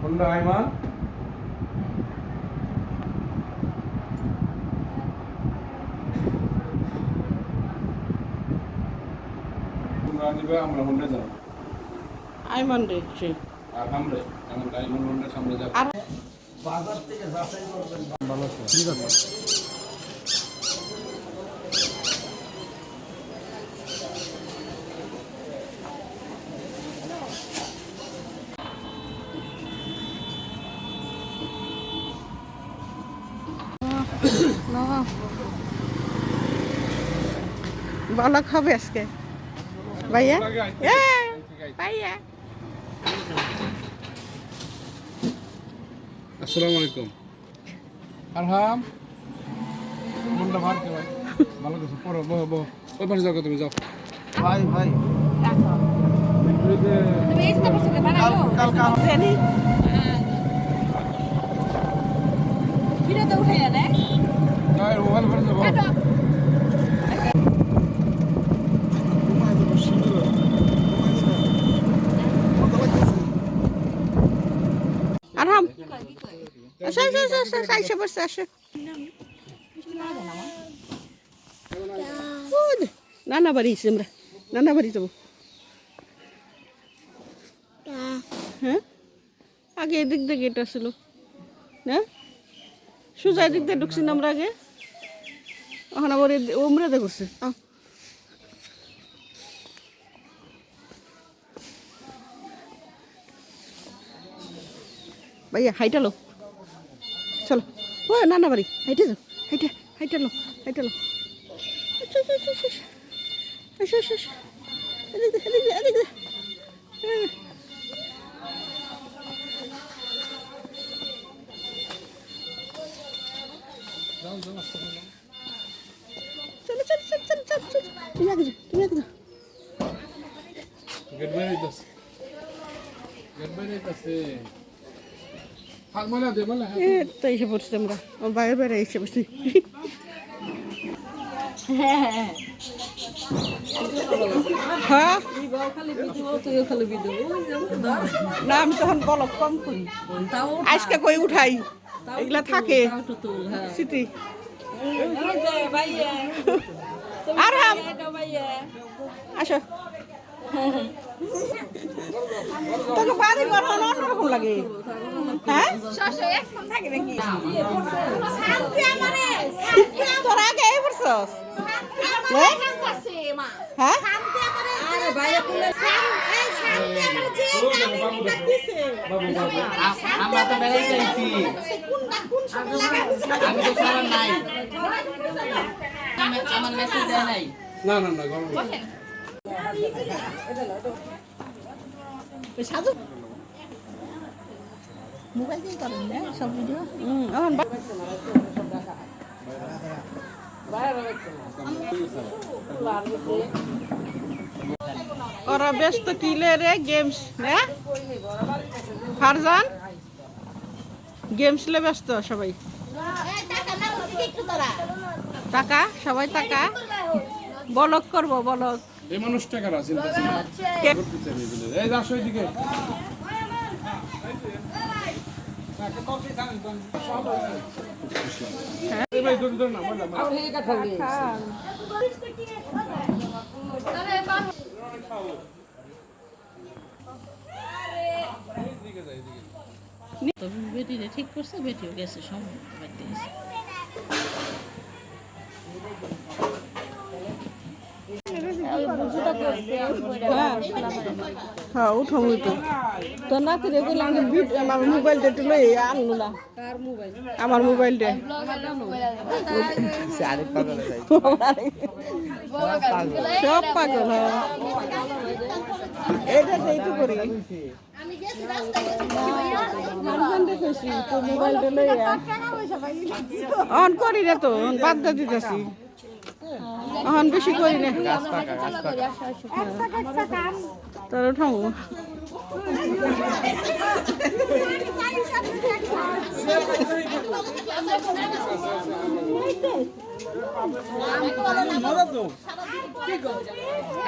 Honda Ayman. তোমরা নিবে আমরা Honda যাব। আইমান রে সে আর আমরা Ayman Honda সামনে যাব। আর বাজার থেকে যাচাই করবেন। ভালো আছে। ঠিক আছে। ভালো খাবে আজকে ভাইয়া ভাইয়া আসসালামু আলাইকুম আরহাম মনটা ভালো আছে ভাই ভালো আছে পড়ো বহ ওই পাশে যাও তুমি যাও ভাই ভাই তুমি এই তো বসে বানাইলো জানি ভিডিওতে উঠাই না যাও মোবাইল পাশে যাও আরাম আসো আসো আসো আইসা বসে আসো নানা বাড়ি আমরা নানা বাড়ি যাবো হ্যাঁ আগে এদিক দিয়ে গেট আসছিল না সোজা এদিক দিয়ে ঢুকছি না আমরা আগে ওখানে আবার ওমরা দিয়ে করছে ভাইয়া হাইটালো চলো ও নানা বাড়ি হাইটে যাও হাইটালো চলো তুমি আগে যাও গেট বাইরে আছে ফালমালা দে বলা তো এসে পড়ছি আমরা বাইরে বাইরে এসে পড়ছি হ্যাঁ না আমি তখন বলক কম করি আজকে কই উঠাই এগুলা থাকে স্মৃতি আর হাম আসো তোকে বাড়ি ঘর অন্যরকম লাগে হ্যাঁ তোর আগে এই পড়ছস হ্যাঁ আমরা তো বেড়াই যাইছি আমি তো সারা নাই আমার মেসেজ দেয় নাই না গরম সাধু মোবাইল দিয়ে করেন না সব ভিডিও ওরা ব্যস্ত কিলে রে গেমস হ্যাঁ ফারজান গেমস লে ব্যস্ত সবাই টাকা সবাই টাকা বলক করব বলক এই মানুষটা কারা চিন্তা এই আসো এদিকে বেটিরে ঠিক করছে বেটিও গেছে সময় বাড়তে গেছে হ্যাঁ উঠো তো তোর নাতি রে বললাম আমার মোবাইলটা একটু লই আনলো না আমার মোবাইলটা সব পাগল হ্যাঁ এটা এইটু করি মোবাইলটা লই অন করি না তো বাদ দিয়ে দিতেছি এখন বেশি করি না তোর উঠাবো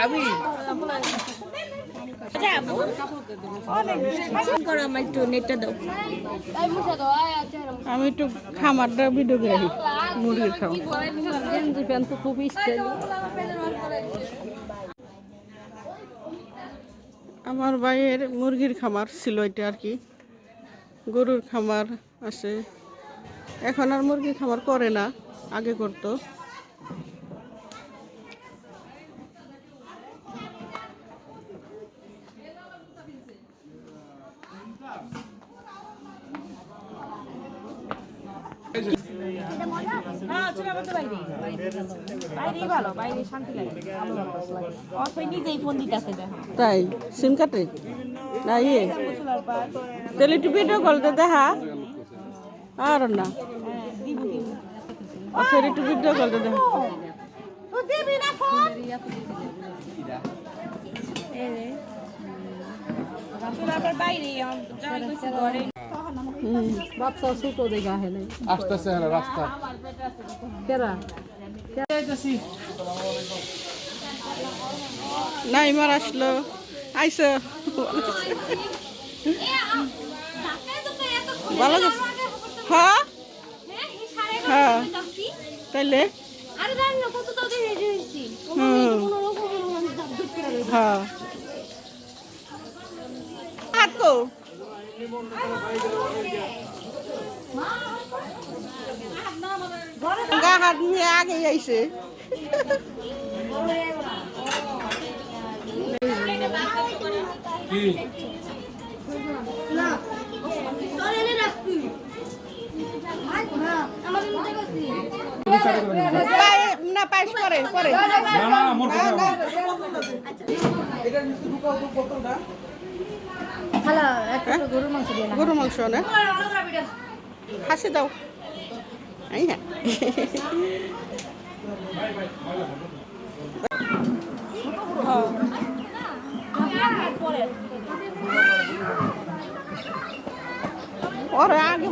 আমি আমি একটু খামারটা ভিডিও করে রাখি মুরগির খামার। আমার ভাইয়ের মুরগির খামার ছিল এটা আর কি, গরুর খামার আছে। এখন আর মুরগির খামার করে না, আগে করতো। তাই সিম কাটে না ইয়ে তাহলে একটু ভিডিও কলতে দেখা আর না আচ্ছা একটু ভিডিও কলতে দেখা। আসতেছে হ্যাঁ রাস্তা নাইমার আসলো আইসো ভালো গেছে। হ্যাঁ হ্যাঁ তাইলে হ্যাঁ হাত কো গা হাত নিয়ে আগে আইছে। কি না পায়েস করে করে না না মোর কথা গরু মাংস না খাসি দাও আই হ্যাঁ ওর আগে